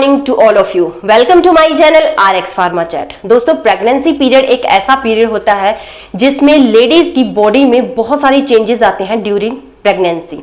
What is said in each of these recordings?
Morning to all of you. Welcome to my channel RX pharma chat. दोस्तों, pregnancy period एक ऐसा period होता है जिसमें लेडीज की बॉडी में बहुत सारी चेंजेस आते हैं ड्यूरिंग प्रेगनेंसी।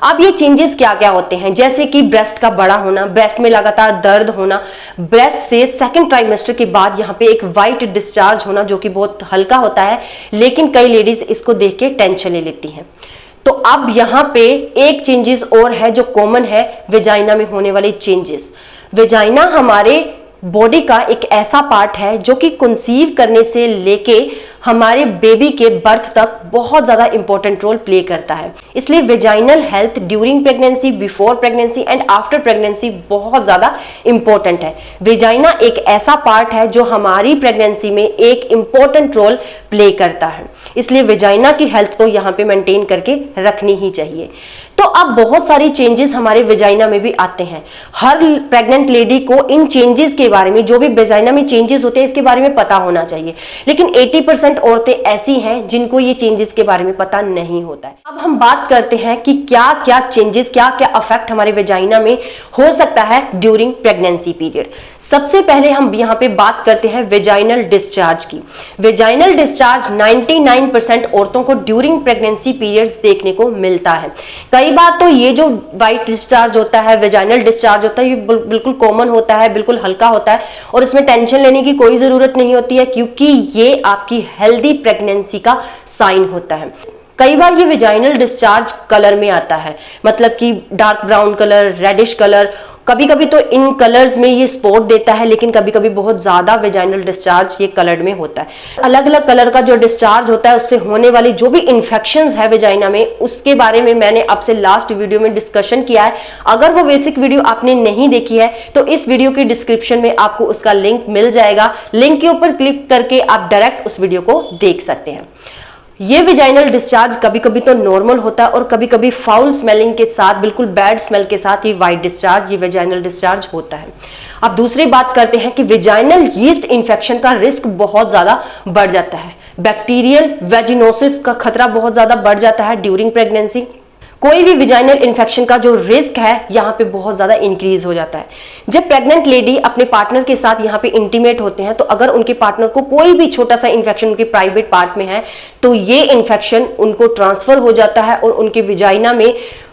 अब ये चेंजेस क्या क्या होते हैं, जैसे कि ब्रेस्ट का बड़ा होना, ब्रेस्ट में लगातार दर्द होना, ब्रेस्ट से सेकंड ट्राइमेस्टर के बाद यहाँ पे एक वाइट डिस्चार्ज होना जो कि बहुत हल्का होता है, लेकिन कई लेडीज इसको देख के टेंशन ले लेती हैं। तो अब यहाँ पे एक चेंजेस और है जो कॉमन है, वेजाइना में होने वाले चेंजेस। वेजाइना हमारे बॉडी का एक ऐसा पार्ट है जो कि कंसीव करने से लेके हमारे बेबी के बर्थ तक बहुत ज्यादा इंपॉर्टेंट रोल प्ले करता है। इसलिए vaginal health during pregnancy, before pregnancy and after pregnancy बहुत ज्यादा इंपॉर्टेंट है। वेजाइना एक ऐसा पार्ट है जो हमारी प्रेगनेंसी में एक इंपॉर्टेंट रोल प्ले करता है, इसलिए वेजाइना की हेल्थ को यहाँ पे मेंटेन करके रखनी ही चाहिए। तो अब बहुत सारी चेंजेस हमारे वेजाइना में भी आते हैं। हर प्रेग्नेंट लेडी को इन चेंजेस के बारे में, जो भी वेजाइना में चेंजेस होते हैं, इसके बारे में पता होना चाहिए, लेकिन 80% औरतें ऐसी हैं जिनको ये चेंजेस के बारे में पता नहीं होता है। अब हम बात करते हैं कि क्या क्या चेंजेस, क्या क्या अफेक्ट हमारे वेजाइना में हो सकता है ड्यूरिंग प्रेगनेंसी पीरियड। सबसे पहले हम यहाँ पे बात करते हैं वेजाइनल डिस्चार्ज की। वेजाइनल डिस्चार्ज 99% औरतों को ड्यूरिंग प्रेगनेंसी पीरियड्स देखने को मिलता है। कई बार तो ये जो वाइट डिस्चार्ज होता है, वेजाइनल डिस्चार्ज होता है, ये बिल्कुल कॉमन होता है, बिल्कुल हल्का होता है और इसमें टेंशन लेने की कोई जरूरत नहीं होती है, क्योंकि ये आपकी हेल्दी प्रेगनेंसी का साइन होता है। कई बार ये वेजाइनल डिस्चार्ज कलर में आता है, मतलब कि dark brown colour, reddish colour, कभी कभी तो इन कलर्स में ये स्पॉट देता है, लेकिन कभी कभी बहुत ज्यादा वेजाइनल डिस्चार्ज ये कलर में होता है। अलग अलग कलर का जो डिस्चार्ज होता है उससे होने वाली जो भी इन्फेक्शंस है वेजाइना में, उसके बारे में मैंने आपसे लास्ट वीडियो में डिस्कशन किया है। अगर वो बेसिक वीडियो आपने नहीं देखी है तो इस वीडियो के डिस्क्रिप्शन में आपको उसका लिंक मिल जाएगा। लिंक के ऊपर क्लिक करके आप डायरेक्ट उस वीडियो को देख सकते हैं। ये वेजाइनल डिस्चार्ज कभी कभी तो नॉर्मल होता है और कभी कभी फाउल स्मेलिंग के साथ, बिल्कुल बैड स्मेल के साथ ये वाइट डिस्चार्ज, ये वेजाइनल डिस्चार्ज होता है। अब दूसरी बात करते हैं कि वेजाइनल यीस्ट इंफेक्शन का रिस्क बहुत ज्यादा बढ़ जाता है। बैक्टीरियल वेजिनोसिस का खतरा बहुत ज्यादा बढ़ जाता है ड्यूरिंग प्रेगनेंसी। कोई भी वेजाइनल इन्फेक्शन का जो रिस्क है यहाँ पे बहुत ज्यादा इंक्रीज हो जाता है। जब प्रेग्नेंट लेडी अपने पार्टनर के साथ यहाँ पे इंटीमेट होते हैं, तो अगर उनके पार्टनर को कोई भी छोटा सा इन्फेक्शन उनके प्राइवेट पार्ट में है, तो ये इन्फेक्शन उनको ट्रांसफर हो जाता है और उनके वेजाइना में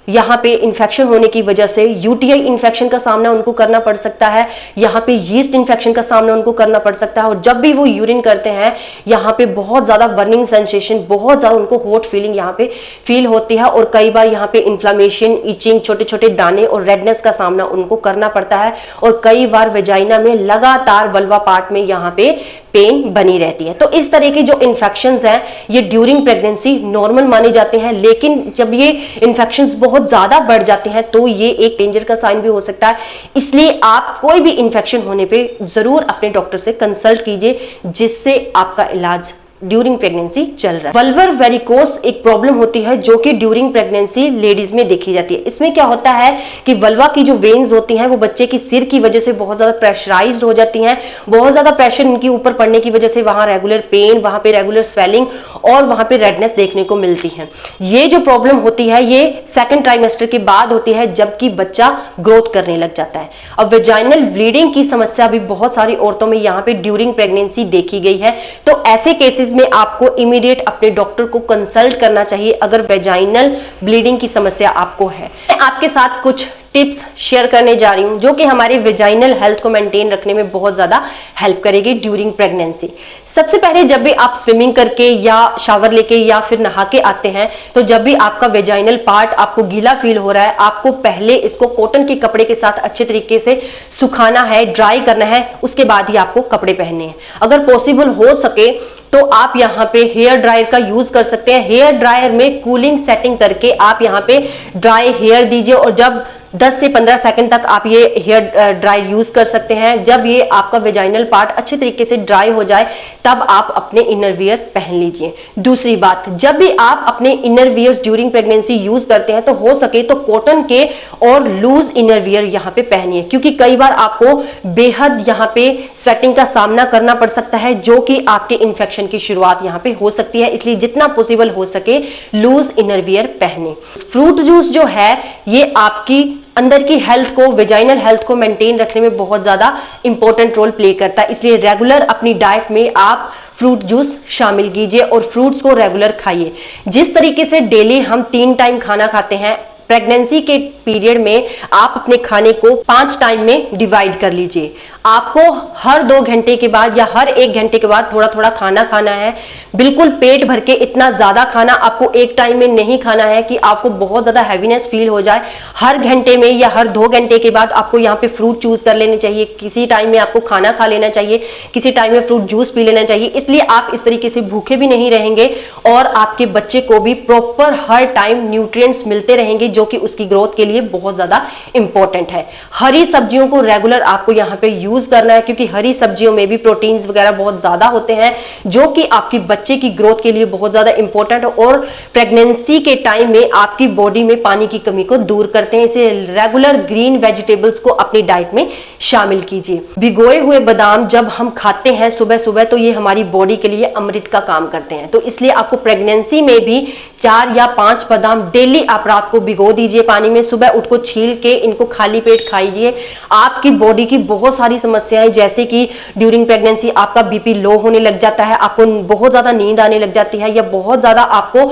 यहाँ पे इन्फेक्शन होने की वजह से यूटीआई इन्फेक्शन का सामना उनको करना पड़ सकता है, यहाँ पे यीस्ट इन्फेक्शन का सामना उनको करना पड़ सकता है। और जब भी वो यूरिन करते हैं, यहाँ पे बहुत ज्यादा बर्निंग सेंसेशन, बहुत ज्यादा उनको हॉट फीलिंग यहाँ पे फील होती है और कई बार यहाँ पे इन्फ्लामेशन, इचिंग, छोटे छोटे दाने और रेडनेस का सामना उनको करना पड़ता है। और कई बार वेजाइना में लगातार वल्वा पार्ट में यहाँ पे पेन बनी रहती है। तो इस तरह के जो इन्फेक्शंस हैं ये ड्यूरिंग प्रेगनेंसी नॉर्मल माने जाते हैं, लेकिन जब ये इन्फेक्शंस बहुत ज्यादा बढ़ जाते हैं तो ये एक डेंजर का साइन भी हो सकता है। इसलिए आप कोई भी इन्फेक्शन होने पे जरूर अपने डॉक्टर से कंसल्ट कीजिए, जिससे आपका इलाज ड्यूरिंग प्रेगनेंसी चल रहा है। वल्वर वेरिकोस एक प्रॉब्लम होती है जो कि ड्यूरिंग प्रेगनेंसी लेडीज में देखी जाती है। इसमें क्या होता है कि वल्वा की जो वेन्स होती हैं वो बच्चे की सिर की वजह से बहुत ज्यादा प्रेशराइज्ड हो जाती हैं। बहुत ज्यादा प्रेशर इनके ऊपर पड़ने की वजह से वहां रेगुलर पेन, वहां पे रेगुलर स्वेलिंग और वहां पे रेडनेस देखने को मिलती है। ये जो प्रॉब्लम होती है ये सेकंड ट्राइमेस्टर के बाद होती है, जबकि बच्चा ग्रोथ करने लग जाता है। अब वेजाइनल ब्लीडिंग की समस्या भी बहुत सारी औरतों में यहाँ पे ड्यूरिंग प्रेगनेंसी देखी गई है। तो ऐसे केसेस में आपको इमीडिएट अपने डॉक्टर को कंसल्ट करना चाहिए अगर वेजाइनल ब्लीडिंग की समस्या आपको है। मैं आपके साथ कुछ टिप्स शेयर करने जा रही हूं जो कि हमारे वेजाइनल हेल्थ को मेंटेन रखने में बहुत ज्यादा हेल्प करेगी ड्यूरिंग प्रेगनेंसी। सबसे पहले जब भी आप स्विमिंग करके या शावर लेके या फिर नहा के आते हैं, तो जब भी आपका वेजाइनल पार्ट आपको गीला फील हो रहा है, आपको पहले इसको कॉटन के कपड़े के साथ अच्छे तरीके से सुखाना है, ड्राई करना है, उसके बाद ही आपको कपड़े पहनने हैं। अगर पॉसिबल हो सके तो आप यहाँ पे हेयर ड्रायर का यूज कर सकते हैं। हेयर ड्रायर में कूलिंग सेटिंग करके आप यहाँ पे ड्राई हेयर दीजिए और जब 10 से 15 सेकंड तक आप ये हेयर ड्रायर यूज कर सकते हैं। जब ये आपका वेजाइनल पार्ट अच्छे तरीके से ड्राई हो जाए तब आप अपने इनर वियर पहन लीजिए। दूसरी बात, जब भी आप अपने inner wears during pregnancy use करते हैं तो हो सके तो कॉटन के और लूज इनर वियर यहाँ पे पहनिए, क्योंकि कई बार आपको बेहद यहाँ पे स्वेटिंग का सामना करना पड़ सकता है जो कि आपके इन्फेक्शन की शुरुआत यहाँ पे हो सकती है। इसलिए जितना पॉसिबल हो सके लूज इनर वियर पहने। फ्रूट जूस जो है ये आपकी अंदर की हेल्थ को, वेजाइनल हेल्थ को मेंटेन रखने में बहुत ज्यादा इंपॉर्टेंट रोल प्ले करता है। इसलिए रेगुलर अपनी डाइट में आप फ्रूट जूस शामिल कीजिए और फ्रूट्स को रेगुलर खाइए। जिस तरीके से डेली हम 3 टाइम खाना खाते हैं, प्रेगनेंसी के पीरियड में आप अपने खाने को 5 टाइम में डिवाइड कर लीजिए। आपको हर 2 घंटे के बाद या हर 1 घंटे के बाद थोड़ा थोड़ा खाना खाना है। बिल्कुल पेट भर के इतना ज्यादा खाना आपको एक टाइम में नहीं खाना है कि आपको बहुत ज्यादा हैवीनेस फील हो जाए। हर घंटे में या हर 2 घंटे के बाद आपको यहाँ पे फ्रूट चूज कर लेने चाहिए। किसी टाइम में आपको खाना खा लेना चाहिए, किसी टाइम में फ्रूट जूस पी लेना चाहिए। इसलिए आप इस तरीके से भूखे भी नहीं रहेंगे और आपके बच्चे को भी प्रॉपर हर टाइम न्यूट्रिएंट्स मिलते रहेंगे, जो कि उसकी ग्रोथ के लिए बहुत ज्यादा इंपॉर्टेंट है। हरी सब्जियों को रेगुलर आपको यहाँ पे यूज करना है, क्योंकि हरी सब्जियों में भी प्रोटीन्स वगैरह बहुत ज्यादा होते हैं, जो कि आपकी बच्चे की ग्रोथ के लिए बहुत ज्यादा इंपॉर्टेंट है और प्रेगनेंसी के टाइम में आपकी बॉडी में पानी की कमी को दूर करते हैं। इसे रेगुलर ग्रीन वेजिटेबल्स को अपनी डाइट में शामिल कीजिए। भिगोए हुए बादाम जब हम खाते हैं सुबह सुबह, तो ये हमारी बॉडी के लिए अमृत का काम करते हैं। तो इसलिए आपको प्रेगनेंसी में भी 4 या 5 बादाम डेली आप रात को भिगो दीजिए पानी में, सुबह उठ को छील के इनको खाली पेट खाइए। आपकी बॉडी की बहुत सारी समस्याएं, जैसे कि ड्यूरिंग प्रेगनेंसी आपका बीपी लो होने लग जाता है, आपको बहुत ज्यादा नींद आने लग जाती है, या बहुत ज्यादा आपको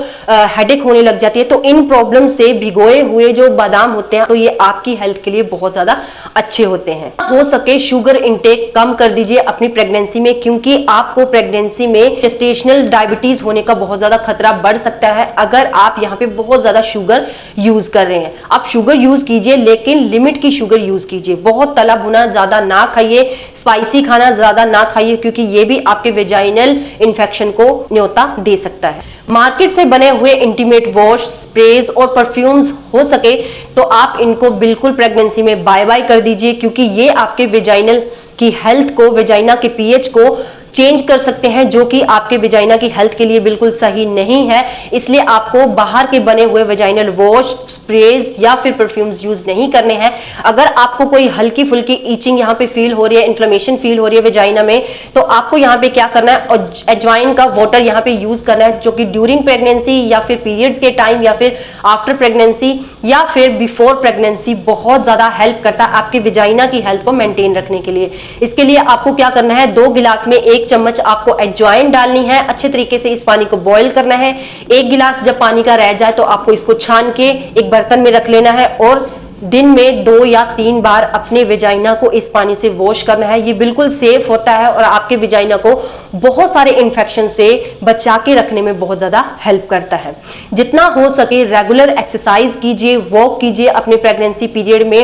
हेडेक होने लग जाती है, तो इन प्रॉब्लम से भिगोए हुए जो बादाम होते हैं तो ये आपकी हेल्थ के लिए बहुत ज्यादा अच्छे होते हैं। हो सके शुगर इंटेक कम कर दीजिए अपनी प्रेगनेंसी में, क्योंकि आपको प्रेगनेंसी में जेस्टेशनल डायबिटीज होने का बहुत ज्यादा खतरा बढ़ सकता है अगर आप यहाँ पे बहुत ज्यादा शुगर यूज कर रहे हैं। आप शुगर यूज कीजिए, लेकिन लिमिट की शुगर यूज कीजिए। बहुत तला भुना ज्यादा ना खाइए, स्पाइसी खाना ज्यादा ना खाइए, क्योंकि ये भी आपके वेजाइनल इन्फेक्शन को न्योता दे सकता है। मार्केट से बने हुए इंटीमेट वॉश, स्प्रेज और परफ्यूम्स हो सके तो आप इनको बिल्कुल प्रेगनेंसी में बाय बाय कर दीजिए, क्योंकि ये आपके वेजाइनल की हेल्थ को, वेजाइना के पीएच को चेंज कर सकते हैं, जो कि आपके वेजाइना की हेल्थ के लिए बिल्कुल सही नहीं है। इसलिए आपको बाहर के बने हुए वेजाइनल वॉश, स्प्रेज या फिर परफ्यूम्स यूज नहीं करने हैं। अगर आपको कोई हल्की फुल्की ईचिंग यहाँ पे फील हो रही है, इन्फ्लेमेशन फील हो रही है वेजाइना में, तो आपको यहाँ पे क्या करना है, अजवाइन का वाटर यहाँ पे यूज करना है, जो कि ड्यूरिंग प्रेगनेंसी या फिर पीरियड्स के टाइम या फिर आफ्टर प्रेगनेंसी या फिर बिफोर प्रेगनेंसी बहुत ज्यादा हेल्प करता है आपके वेजाइना की हेल्थ को मेंटेन रखने के लिए। इसके लिए आपको क्या करना है, 2 गिलास में 1 चम्मच आपको अजवाइन डालनी है। अच्छे तरीके से इस पानी को बॉईल करना है। 1 गिलास जब पानी का रह जाए तो आपको इसको छान के एक बर्तन में रख लेना है और दिन में 2 या 3 बार अपने वेजाइना को इस पानी से वॉश करना है। ये बिल्कुल सेफ होता है और आपके वेजाइना को बहुत सारे इन्फेक्शन से बचा के रखने में बहुत ज्यादा हेल्प करता है। जितना हो सके रेगुलर एक्सरसाइज कीजिए, वॉक कीजिए अपने प्रेगनेंसी पीरियड में।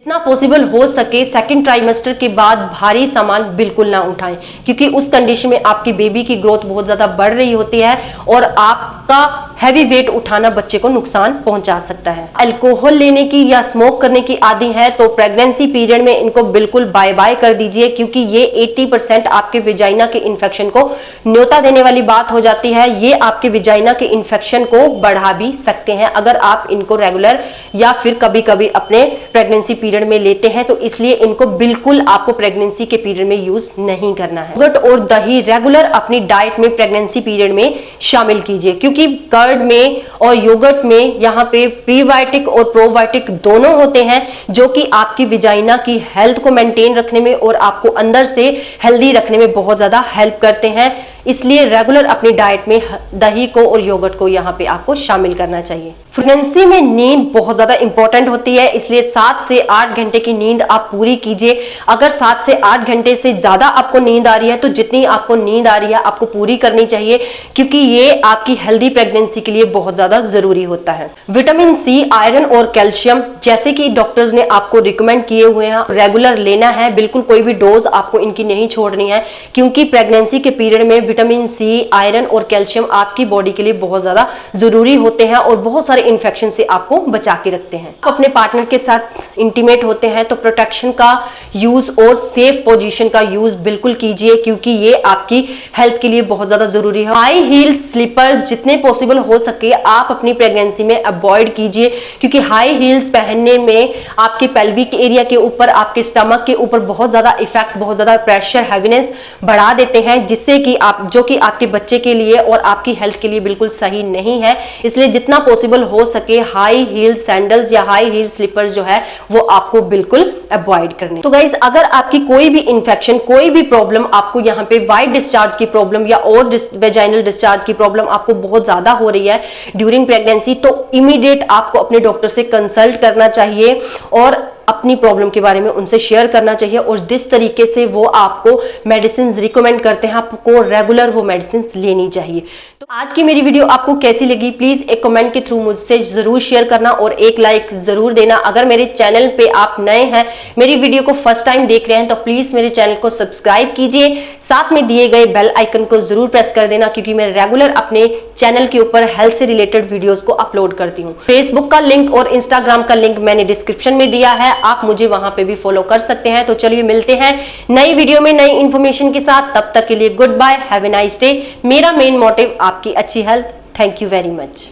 जितना पॉसिबल हो सके सेकंड ट्राइमेस्टर के बाद भारी सामान बिल्कुल ना उठाएं, क्योंकि उस कंडीशन में आपकी बेबी की ग्रोथ बहुत ज्यादा बढ़ रही होती है और आपका हैवी वेट उठाना बच्चे को नुकसान पहुंचा सकता है। अल्कोहल लेने की या स्मोक करने की आदी है तो प्रेगनेंसी पीरियड में इनको बिल्कुल बाय बाय कर दीजिए, क्योंकि ये 80% आपके वेजाइना के इन्फेक्शन को न्योता देने वाली बात हो जाती है। ये आपके वेजाइना के इन्फेक्शन को बढ़ा भी सकते हैं अगर आप इनको रेगुलर या फिर कभी कभी अपने प्रेगनेंसी पीरियड में लेते हैं, तो इसलिए इनको बिल्कुल आपको प्रेगनेंसी के पीरियड में यूज नहीं करना है। योगर्ट और दही रेगुलर अपनी डाइट में प्रेगनेंसी पीरियड में शामिल कीजिए, क्योंकि कर्ड में और योगर्ट में यहाँ पे प्रीबायोटिक और प्रोबायोटिक दोनों होते हैं, जो कि आपकी वेजाइना की हेल्थ को मेंटेन रखने में और आपको अंदर से हेल्दी रखने में बहुत ज्यादा हेल्प करते हैं। इसलिए रेगुलर अपनी डाइट में दही को और योगर्ट को यहाँ पे आपको शामिल करना चाहिए। प्रेगनेंसी में नींद बहुत ज्यादा इंपॉर्टेंट होती है, इसलिए 7 से 8 घंटे की नींद आप पूरी कीजिए। अगर 7 से 8 घंटे से ज्यादा आपको नींद आ रही है तो जितनी आपको नींद आ रही है आपको पूरी करनी चाहिए, क्योंकि ये आपकी हेल्दी प्रेगनेंसी के लिए बहुत ज्यादा जरूरी होता है। विटामिन सी, आयरन और कैल्शियम जैसे कि डॉक्टर्स ने आपको रिकमेंड किए हुए हैं रेगुलर लेना है। बिल्कुल कोई भी डोज आपको इनकी नहीं छोड़नी है, क्योंकि प्रेगनेंसी के पीरियड में विटामिन सी, आयरन और कैल्शियम आपकी बॉडी के लिए बहुत ज्यादा जरूरी होते हैं और बहुत सारे इन्फेक्शन से आपको बचा के रखते हैं। आप अपने पार्टनर के साथ इंटीमेट होते हैं तो प्रोटेक्शन का यूज और सेफ पोजीशन का यूज बिल्कुल कीजिए, क्योंकि ये आपकी हेल्थ के लिए बहुत ज्यादा जरूरी है। हाई हील स्लीपर जितने पॉसिबल हो सके आप अपनी प्रेगनेंसी में अवॉइड कीजिए, क्योंकि हाई हील्स पहनने में आपके पेल्विक एरिया के ऊपर, आपके स्टमक के ऊपर बहुत ज्यादा इफेक्ट, बहुत ज्यादा प्रेशर, हैवीनेस बढ़ा देते हैं, जिससे कि आप जो कि आपके बच्चे के लिए और आपकी हेल्थ के लिए बिल्कुल सही नहीं है। इसलिए जितना पॉसिबल हो सके हाई हील सैंडल्स या हाई हील स्लीपर्स जो है वो आपको बिल्कुल अवॉइड करने। तो गाइस, अगर आपकी कोई भी इंफेक्शन, कोई भी प्रॉब्लम, आपको यहाँ पे वाइट डिस्चार्ज की प्रॉब्लम या और वेजाइनल डिस्चार्ज की प्रॉब्लम आपको बहुत ज्यादा हो रही है ड्यूरिंग प्रेगनेंसी, तो इमीडिएट आपको अपने डॉक्टर से कंसल्ट करना चाहिए और अपनी प्रॉब्लम के बारे में उनसे शेयर करना चाहिए। और जिस तरीके से वो आपको मेडिसिन रिकमेंड करते हैं, आपको रेगुलर वो मेडिसिन लेनी चाहिए। तो आज की मेरी वीडियो आपको कैसी लगी, प्लीज एक कमेंट के थ्रू मुझसे जरूर शेयर करना और एक लाइक जरूर देना। अगर मेरे चैनल पे आप नए हैं, मेरी वीडियो को फर्स्ट टाइम देख रहे हैं, तो प्लीज मेरे चैनल को सब्सक्राइब कीजिए, साथ में दिए गए बेल आइकन को जरूर प्रेस कर देना, क्योंकि मैं रेगुलर अपने चैनल के ऊपर हेल्थ से रिलेटेड वीडियोस को अपलोड करती हूँ। फेसबुक का लिंक और इंस्टाग्राम का लिंक मैंने डिस्क्रिप्शन में दिया है, आप मुझे वहां पे भी फॉलो कर सकते हैं। तो चलिए मिलते हैं नई वीडियो में नई इंफॉर्मेशन के साथ, तब तक के लिए good bye, have a nice day. मेरा मेन मोटिव आपकी अच्छी health. Thank you very much.